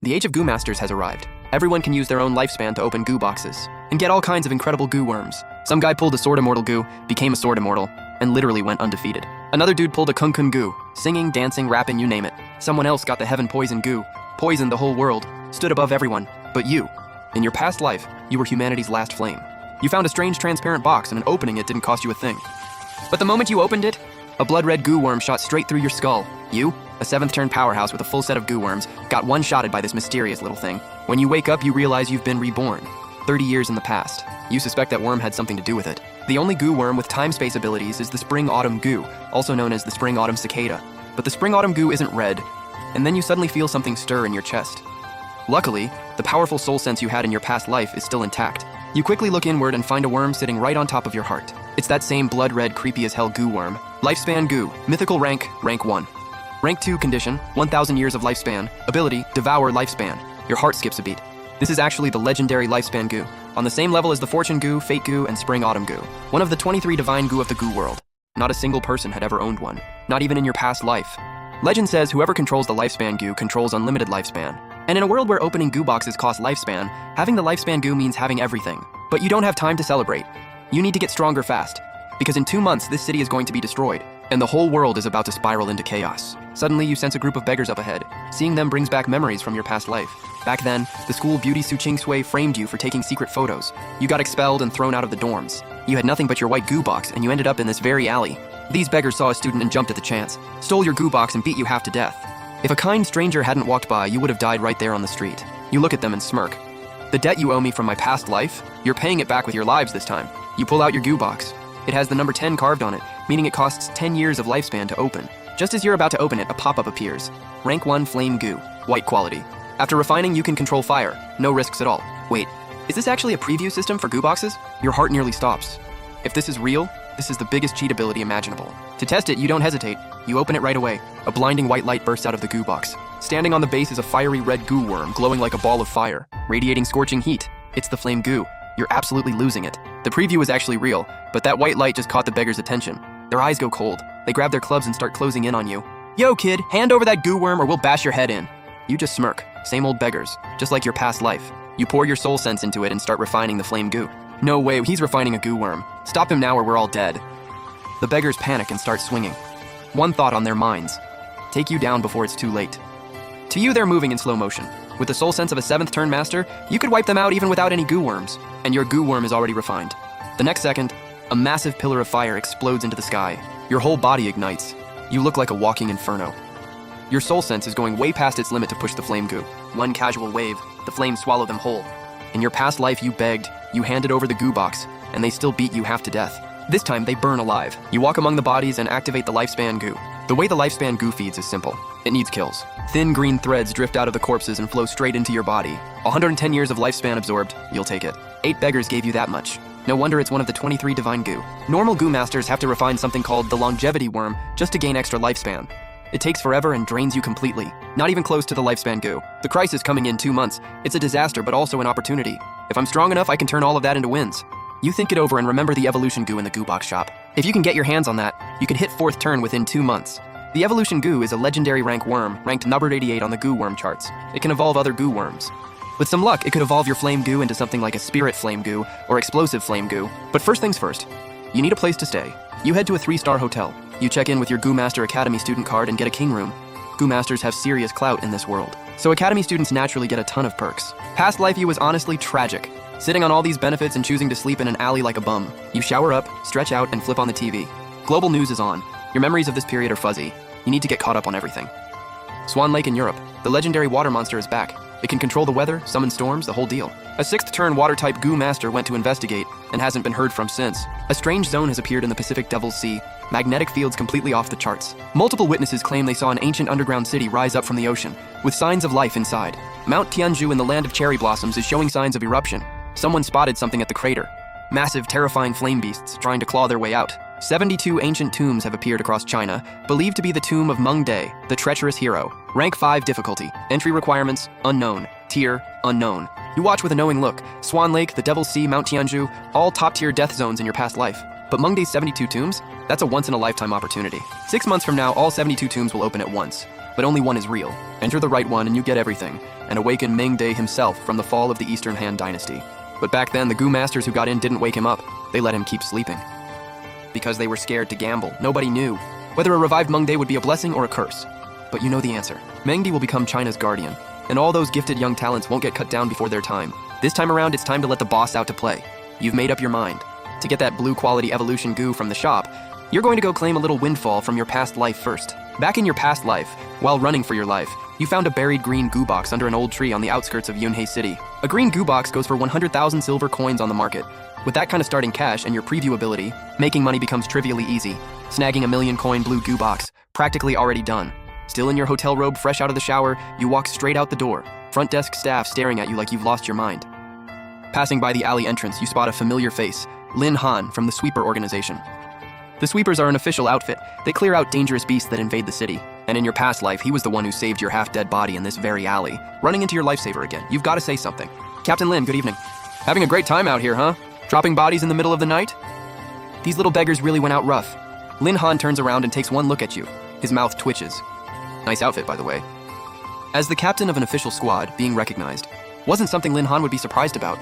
The age of goo masters has arrived. Everyone can use their own lifespan to open goo boxes and get all kinds of incredible goo worms. Some guy pulled a sword immortal goo, became a sword immortal, and literally went undefeated. Another dude pulled a kung kun goo, singing, dancing, rapping, you name it. Someone else got the heaven poison goo, poisoned the whole world, stood above everyone. But you, in your past life, you were humanity's last flame. You found a strange transparent box and opening it didn't cost you a thing. But the moment you opened it, a blood-red goo worm shot straight through your skull. You, a seventh-turn powerhouse with a full set of goo worms, got one-shotted by this mysterious little thing. When you wake up, you realize you've been reborn. 30 years in the past. You suspect that worm had something to do with it. The only goo worm with time-space abilities is the Spring-Autumn goo, also known as the Spring-Autumn cicada. But the Spring-Autumn goo isn't red, and then you suddenly feel something stir in your chest. Luckily, the powerful soul sense you had in your past life is still intact. You quickly look inward and find a worm sitting right on top of your heart. It's that same blood-red, creepy-as-hell goo worm. Lifespan goo, mythical rank 1. Rank 2 condition, 1,000 years of lifespan. Ability, devour lifespan. Your heart skips a beat. This is actually the legendary lifespan goo, on the same level as the fortune goo, fate goo, and spring autumn goo. One of the 23 divine goo of the goo world. Not a single person had ever owned one, not even in your past life. Legend says whoever controls the lifespan goo controls unlimited lifespan. And in a world where opening goo boxes cost lifespan, having the lifespan goo means having everything. But you don't have time to celebrate. You need to get stronger fast. Because in 2 months, this city is going to be destroyed, and the whole world is about to spiral into chaos. Suddenly, you sense a group of beggars up ahead. Seeing them brings back memories from your past life. Back then, the school beauty Su Ching Sui framed you for taking secret photos. You got expelled and thrown out of the dorms. You had nothing but your white goo box, and you ended up in this very alley. These beggars saw a student and jumped at the chance, stole your goo box and beat you half to death. If a kind stranger hadn't walked by, you would have died right there on the street. You look at them and smirk. The debt you owe me from my past life, you're paying it back with your lives this time. You pull out your goo box. It has the number 10 carved on it, meaning it costs 10 years of lifespan to open. Just as you're about to open it, a pop-up appears. Rank 1 flame goo, white quality. After refining, you can control fire, no risks at all. Wait, is this actually a preview system for goo boxes? Your heart nearly stops. If this is real, this is the biggest cheat ability imaginable. To test it, you don't hesitate. You open it right away. A blinding white light bursts out of the goo box. Standing on the base is a fiery red goo worm glowing like a ball of fire, radiating scorching heat. It's the flame goo. You're absolutely losing it. The preview is actually real, but that white light just caught the beggars' attention. Their eyes go cold. They grab their clubs and start closing in on you. Yo, kid, hand over that goo worm or we'll bash your head in. You just smirk. Same old beggars, just like your past life. You pour your soul sense into it and start refining the flame goo. No way, he's refining a goo worm. Stop him now or we're all dead. The beggars panic and start swinging. One thought on their minds. Take you down before it's too late. To you, they're moving in slow motion. With the soul sense of a 7th turn master, you could wipe them out even without any goo worms. And your goo worm is already refined. The next second, a massive pillar of fire explodes into the sky. Your whole body ignites. You look like a walking inferno. Your soul sense is going way past its limit to push the flame goo. One casual wave, the flames swallow them whole. In your past life, you begged, you handed over the goo box, and they still beat you half to death. This time, they burn alive. You walk among the bodies and activate the lifespan goo. The way the lifespan goo feeds is simple. It needs kills. Thin green threads drift out of the corpses and flow straight into your body. 110 years of lifespan absorbed, you'll take it. 8 beggars gave you that much. No wonder it's one of the 23 divine goo. Normal goo masters have to refine something called the longevity worm just to gain extra lifespan. It takes forever and drains you completely. Not even close to the lifespan goo. The crisis coming in 2 months. It's a disaster, but also an opportunity. If I'm strong enough, I can turn all of that into wins. You think it over and remember the evolution goo in the goo box shop. If you can get your hands on that, you can hit 4th turn within 2 months. The evolution goo is a legendary rank worm, ranked number 88 on the goo worm charts. It can evolve other goo worms. With some luck, it could evolve your flame goo into something like a spirit flame goo or explosive flame goo. But first things first, you need a place to stay. You head to a 3-star hotel. You check in with your Goo Master Academy student card and get a king room. Goo Masters have serious clout in this world, so Academy students naturally get a ton of perks. Past life you was honestly tragic, sitting on all these benefits and choosing to sleep in an alley like a bum. You shower up, stretch out, and flip on the TV. Global news is on. Your memories of this period are fuzzy. You need to get caught up on everything. Swan Lake in Europe. The legendary water monster is back. It can control the weather, summon storms, the whole deal. A 6th turn water-type goo master went to investigate and hasn't been heard from since. A strange zone has appeared in the Pacific Devil's Sea. Magnetic fields completely off the charts. Multiple witnesses claim they saw an ancient underground city rise up from the ocean, with signs of life inside. Mount Tianzhu in the land of cherry blossoms is showing signs of eruption. Someone spotted something at the crater. Massive, terrifying flame beasts trying to claw their way out. 72 ancient tombs have appeared across China, believed to be the tomb of Meng De, the treacherous hero. Rank 5 difficulty. Entry requirements, unknown. Tier, unknown. You watch with a knowing look. Swan Lake, the Devil's Sea, Mount Tianzhu, all top-tier death zones in your past life. But Meng De's 72 tombs? That's a once-in-a-lifetime opportunity. 6 months from now, all 72 tombs will open at once. but only one is real. Enter the right one and you get everything, and awaken Ming De himself from the fall of the Eastern Han Dynasty. But back then, the Gu Masters who got in didn't wake him up. They let him keep sleeping. Because they were scared to gamble. Nobody knew whether a revived Meng De would be a blessing or a curse. But you know the answer. Meng De will become China's guardian, and all those gifted young talents won't get cut down before their time. This time around, it's time to let the boss out to play. You've made up your mind. To get that blue quality evolution goo from the shop, you're going to go claim a little windfall from your past life first. Back in your past life, while running for your life, you found a buried green goo box under an old tree on the outskirts of Yunhei City. A green goo box goes for 100,000 silver coins on the market. With that kind of starting cash and your preview ability, making money becomes trivially easy. Snagging a 1,000,000 coin blue goo box, practically already done. Still in your hotel robe, fresh out of the shower, you walk straight out the door. Front desk staff staring at you like you've lost your mind. Passing by the alley entrance, you spot a familiar face, Lin Han from the Sweeper organization. The Sweepers are an official outfit. They clear out dangerous beasts that invade the city. And in your past life, he was the one who saved your half-dead body in this very alley. Running into your lifesaver again. You've got to say something. Captain Lin, good evening. Having a great time out here, huh? Dropping bodies in the middle of the night? These little beggars really went out rough. Lin Han turns around and takes one look at you. His mouth twitches. Nice outfit, by the way. As the captain of an official squad, being recognized wasn't something Lin Han would be surprised about.